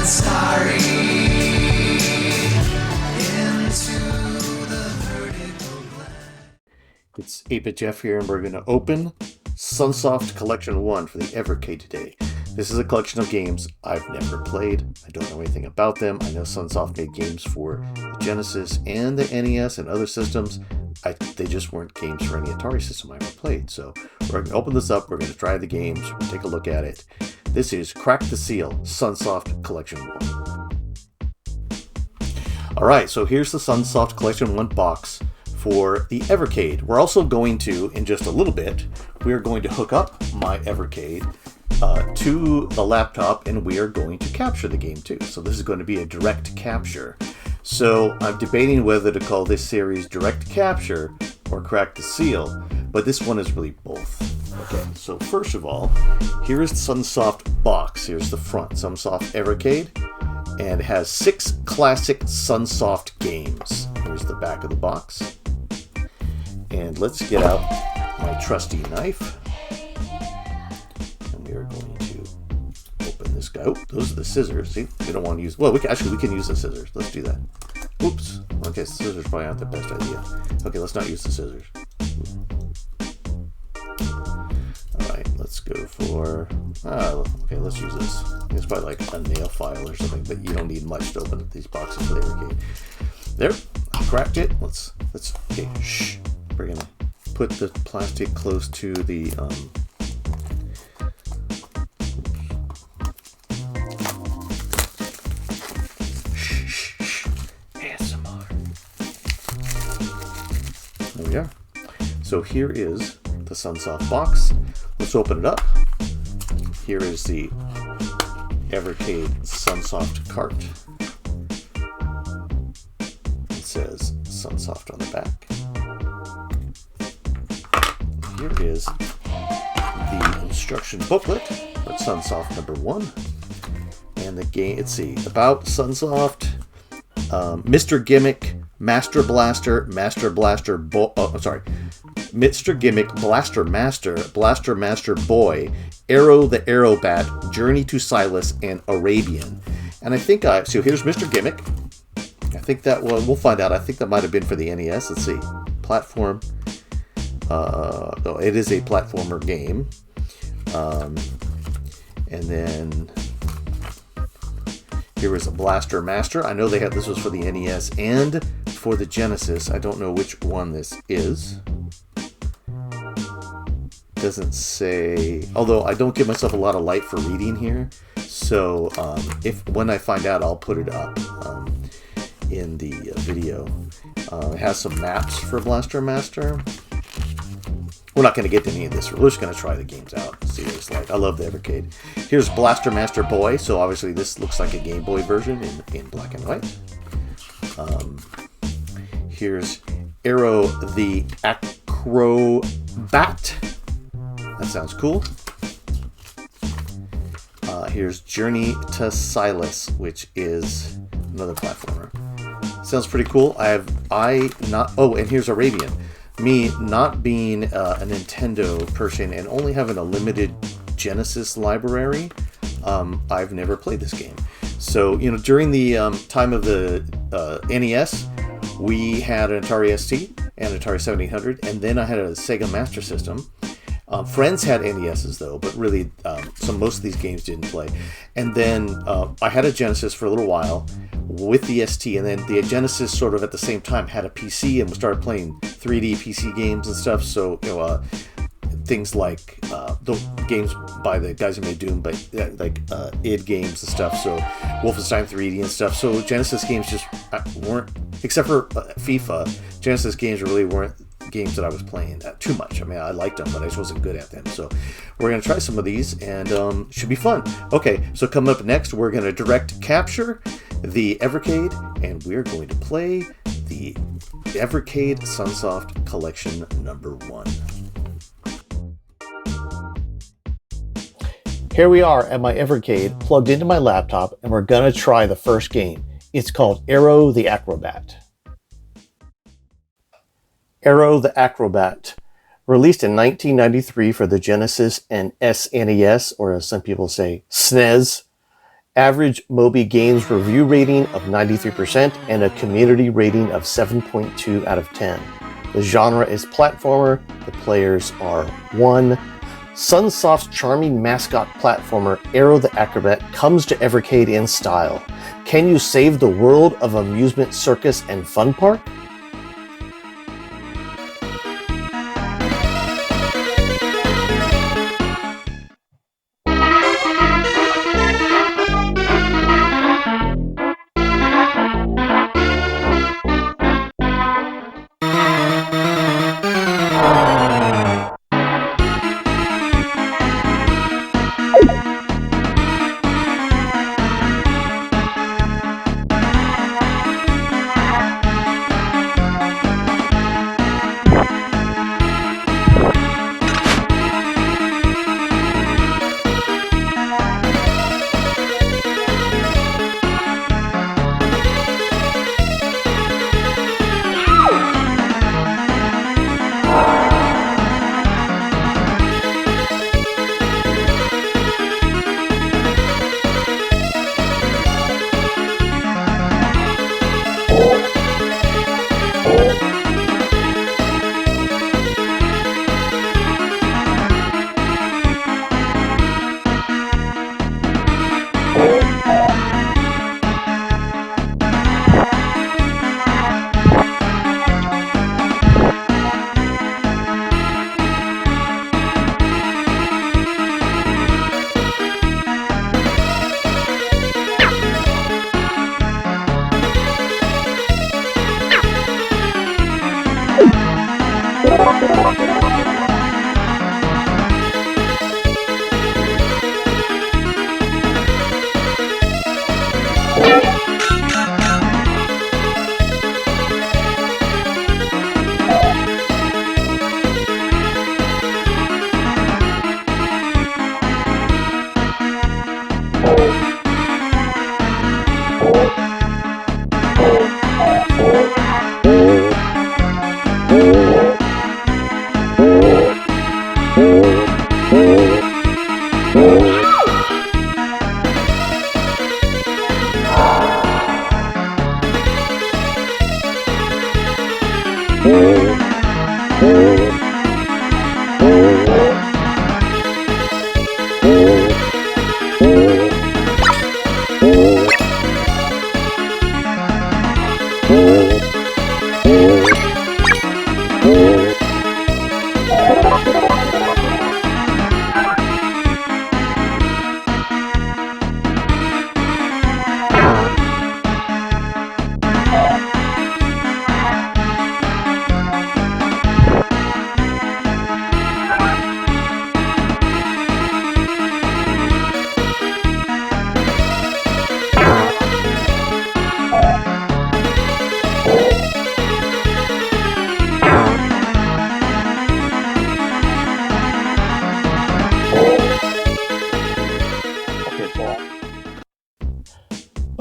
starry into the vertical black. It's 8-Bit Jeff here, and we're going to open Sunsoft Collection 1 for the Evercade today. This is a collection of games I've never played. I don't know anything about them. I know Sunsoft made games for the Genesis and the NES and other systems. They just weren't games for any Atari system I ever played. So we're going to open this up. We're going to try the games. We're going to take a look at it. This is Crack the Seal, Sunsoft Collection 1. Alright, so here's the Sunsoft Collection 1 box for the Evercade. We're also going to, in just a little bit, we're going to hook up my Evercade to the laptop, and we are going to capture the game too. So this is going to be a direct capture. So I'm debating whether to call this series Direct Capture or Crack the Seal, but this one is really both. Okay, so first of all, here is the Sunsoft box. Here's the front, Sunsoft Evercade, and it has 6 classic Sunsoft games. Here's the back of the box. And let's get out my trusty knife. And we are going to open this guy. Oh, those are the scissors. See, we don't want to use... Well, we can use the scissors. Let's do that. Oops. Okay, scissors probably aren't the best idea. Okay, let's not use the scissors. Alright, let's go for... okay, let's use this. It's probably like a nail file or something, but you don't need much to open up these boxes for the Evercade. There, I cracked it. Let's okay, shh. We're gonna put the plastic close to the ASMR. There we are. So here is the Sunsoft box. Let's open it up. Here is the Evercade Sunsoft cart. It says Sunsoft on the back. Here is the instruction booklet for Sunsoft number 1. And the game, let's see, about Sunsoft, Mr. Gimmick, Mr. Gimmick, Blaster Master, Blaster Master Boy, Aero the Acro-Bat, Journey to Silius, and Arabian. And I think so here's Mr. Gimmick. I think that one, we'll find out. I think that might have been for the NES. Let's see. Platform. No, it is a platformer game. And then here is a Blaster Master. I know they had this was for the NES and for the Genesis. I don't know which one this is. Doesn't say, although I don't give myself a lot of light for reading here. So when I find out, I'll put it up in the video. It has some maps for Blaster Master. We're not going to get to any of this. We're just going to try the games out and see what it's like. I love the Evercade. Here's Blaster Master Boy. So obviously this looks like a Game Boy version in black and white. Here's Aero the Acro-Bat. That sounds cool. Here's Journey to Silius, which is another platformer. Sounds pretty cool. and here's Arabian. Me not being a Nintendo person and only having a limited Genesis library, I've never played this game. So, during the time of the NES, we had an Atari ST and Atari 7800, and then I had a Sega Master System. Friends had NESs though, but really, so most of these games didn't play. And then I had a Genesis for a little while with the ST, and then the Genesis sort of at the same time had a PC, and we started playing 3D PC games and stuff. So things like the games by the guys who made Doom, but like id Games and stuff. So Wolfenstein 3D and stuff. So Genesis games just weren't, except for FIFA. Genesis games really weren't games that I was playing too much. I mean, I liked them, but I just wasn't good at them. So we're going to try some of these, and should be fun. Okay, so coming up next, we're going to direct capture the Evercade, and we're going to play the Evercade Sunsoft Collection number 1. Here we are at my Evercade plugged into my laptop, and we're going to try the first game. It's called Aero the Acro-Bat. Aero the Acro-Bat, released in 1993 for the Genesis and SNES, or as some people say, SNES. Average Moby Games review rating of 93% and a community rating of 7.2 out of 10. The genre is platformer. The players are 1. Sunsoft's charming mascot platformer Aero the Acro-Bat comes to Evercade in style. Can you save the world of amusement, circus, and fun park?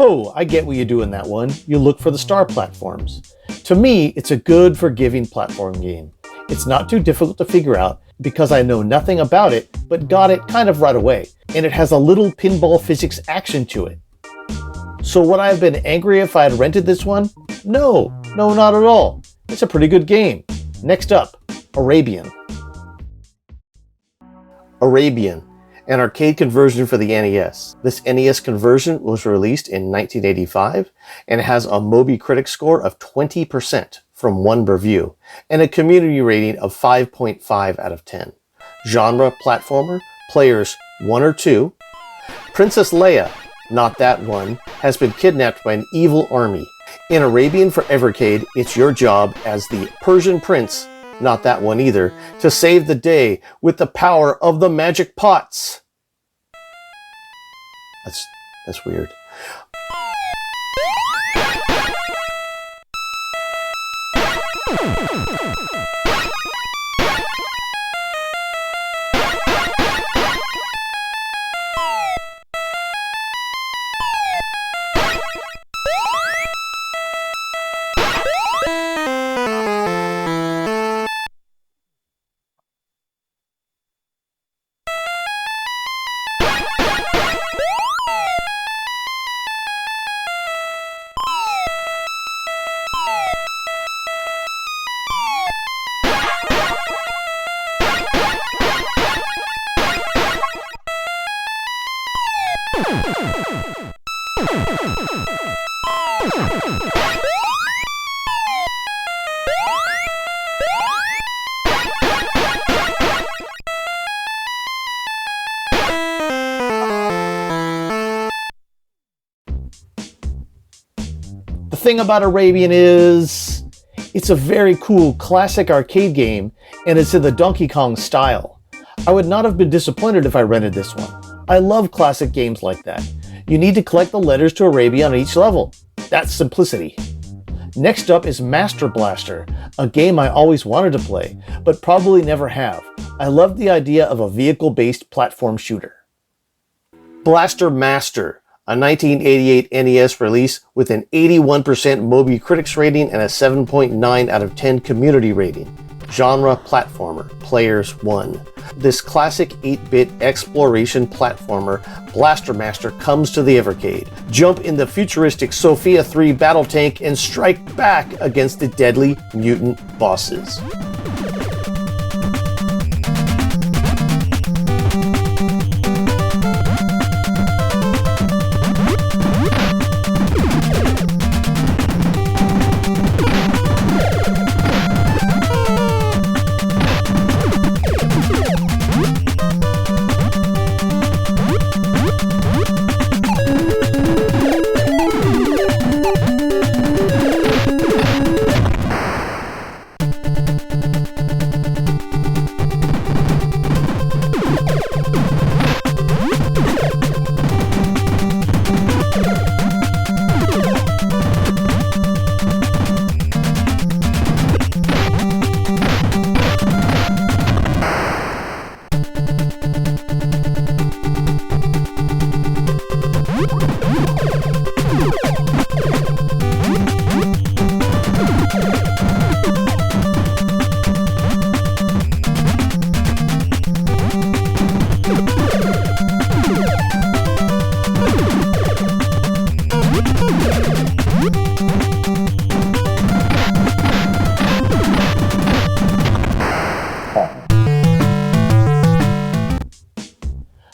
Oh, I get what you do in that one. You look for the star platforms. To me, it's a good, forgiving platform game. It's not too difficult to figure out because I know nothing about it, but got it kind of right away. And it has a little pinball physics action to it. So would I have been angry if I had rented this one? No, not at all. It's a pretty good game. Next up, Arabian. Arabian, an arcade conversion for the NES. This NES conversion was released in 1985 and has a Moby Critic score of 20% from one review and a community rating of 5.5 out of 10. Genre platformer, players 1 or 2. Princess Leia, not that one, has been kidnapped by an evil army. In Arabian for Evercade, it's your job as the Persian prince, not that one either, to save the day with the power of the magic pots. That's weird. The thing about Arabian is, it's a very cool classic arcade game, and it's in the Donkey Kong style. I would not have been disappointed if I rented this one. I love classic games like that. You need to collect the letters to Arabian on each level. That's simplicity. Next up is Master Blaster, a game I always wanted to play, but probably never have. I love the idea of a vehicle-based platform shooter. Blaster Master, a 1988 NES release with an 81% Moby Critics rating and a 7.9 out of 10 community rating. Genre platformer, players 1. This classic 8-bit exploration platformer, Blaster Master, comes to the Evercade. Jump in the futuristic Sophia 3 battle tank and strike back against the deadly mutant bosses.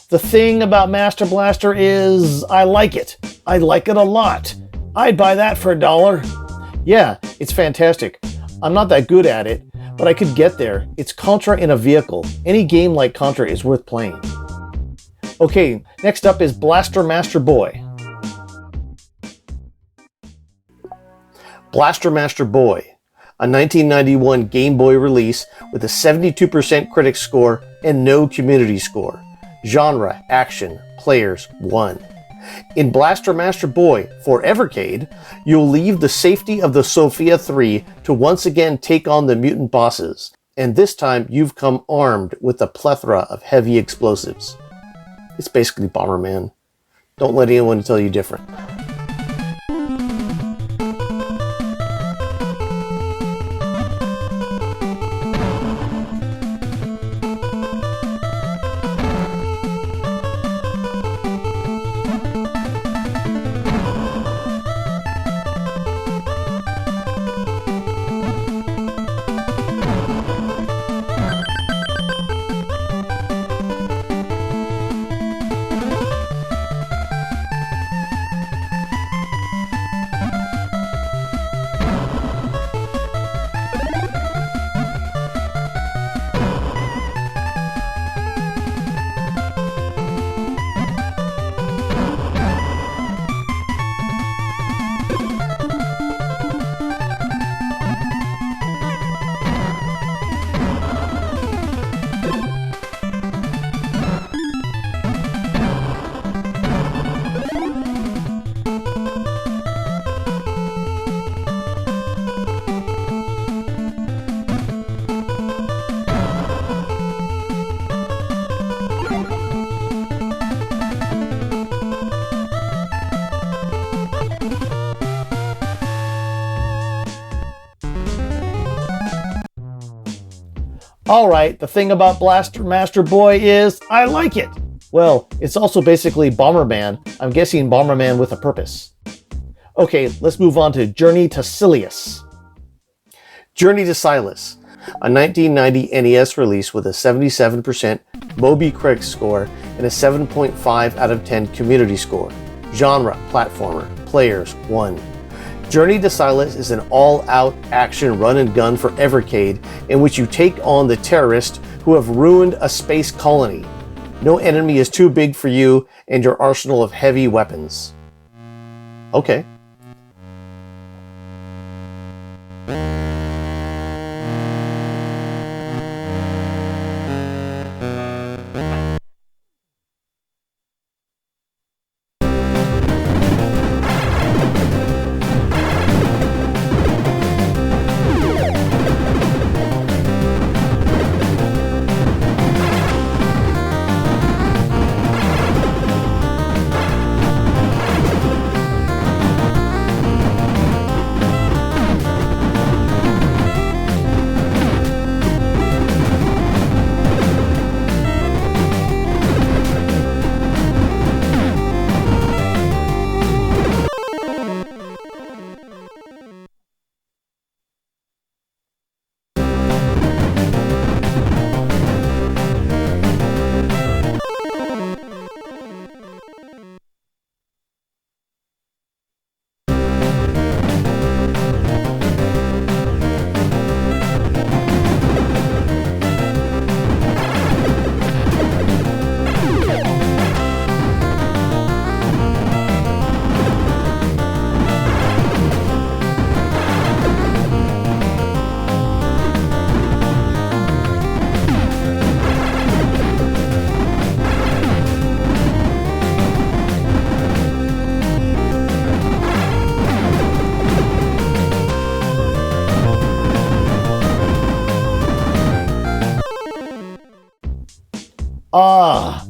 The thing about Master Blaster is, I like it. I like it a lot. I'd buy that for $1. Yeah, it's fantastic. I'm not that good at it, but I could get there. It's Contra in a vehicle. Any game like Contra is worth playing. Okay, next up is Blaster Master Boy. Blaster Master Boy, a 1991 Game Boy release with a 72% critic score and no community score. Genre, action, players 1. In Blaster Master Boy for Evercade, you'll leave the safety of the Sophia 3 to once again take on the mutant bosses, and this time you've come armed with a plethora of heavy explosives. It's basically Bomberman. Don't let anyone tell you different. Alright, the thing about Blaster Master Boy is, I like it! Well, it's also basically Bomberman. I'm guessing Bomberman with a purpose. Okay, let's move on to Journey to Silius. Journey to Silius, a 1990 NES release with a 77% Moby Critic score and a 7.5 out of 10 community score. Genre, platformer. Players, 1. Journey to Silius is an all-out action run-and-gun for Evercade in which you take on the terrorists who have ruined a space colony. No enemy is too big for you and your arsenal of heavy weapons. Okay.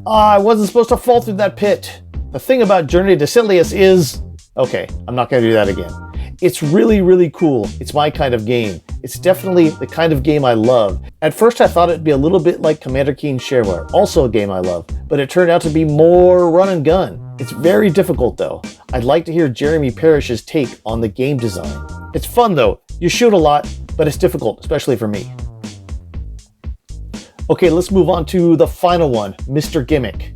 I wasn't supposed to fall through that pit. The thing about Journey to Silius is... Okay, I'm not going to do that again. It's really, really cool. It's my kind of game. It's definitely the kind of game I love. At first I thought it'd be a little bit like Commander Keen Shareware, also a game I love, but it turned out to be more run and gun. It's very difficult though. I'd like to hear Jeremy Parrish's take on the game design. It's fun though. You shoot a lot, but it's difficult, especially for me. Okay, let's move on to the final one, Mr. Gimmick.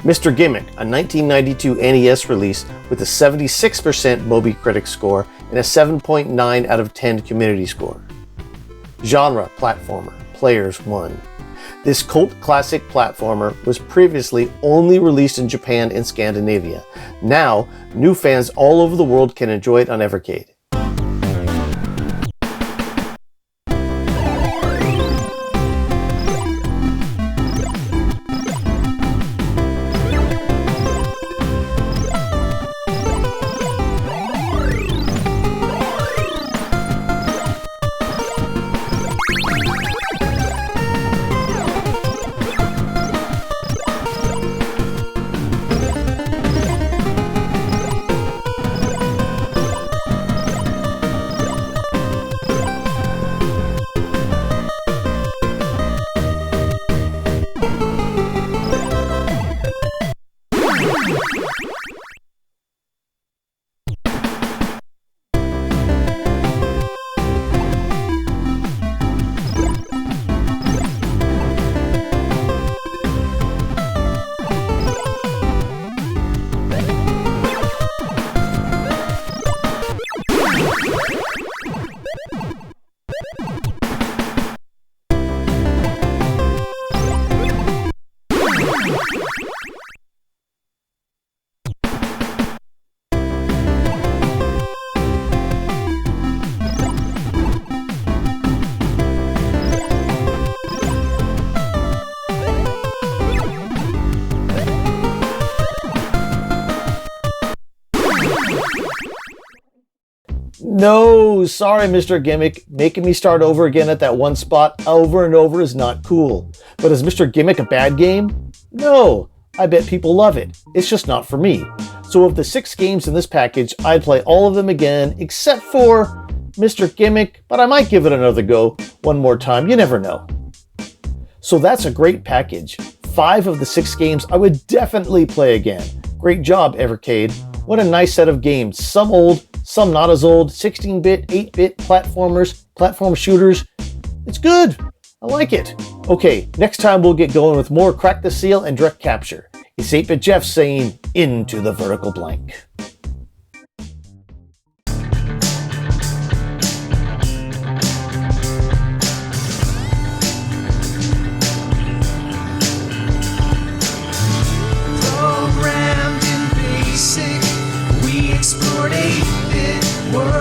Mr. Gimmick, a 1992 NES release with a 76% Moby Critic score and a 7.9 out of 10 community score. Genre, platformer. Players, 1. This cult classic platformer was previously only released in Japan and Scandinavia. Now, new fans all over the world can enjoy it on Evercade. No, sorry, Mr. Gimmick. Making me start over again at that one spot over and over is not cool. But is Mr. Gimmick a bad game? No, I bet people love it. It's just not for me. So of the 6 games in this package, I'd play all of them again, except for Mr. Gimmick, but I might give it another go one more time. You never know. So that's a great package. 5 of the 6 games I would definitely play again. Great job, Evercade. What a nice set of games. Some old, some not as old, 16-bit, 8-bit platformers, platform shooters. It's good. I like it. Okay, next time we'll get going with more Crack the Seal and Direct Capture. It's 8-Bit Jeff saying, into the vertical blank. Programmed in BASIC, we explored 8-bit world.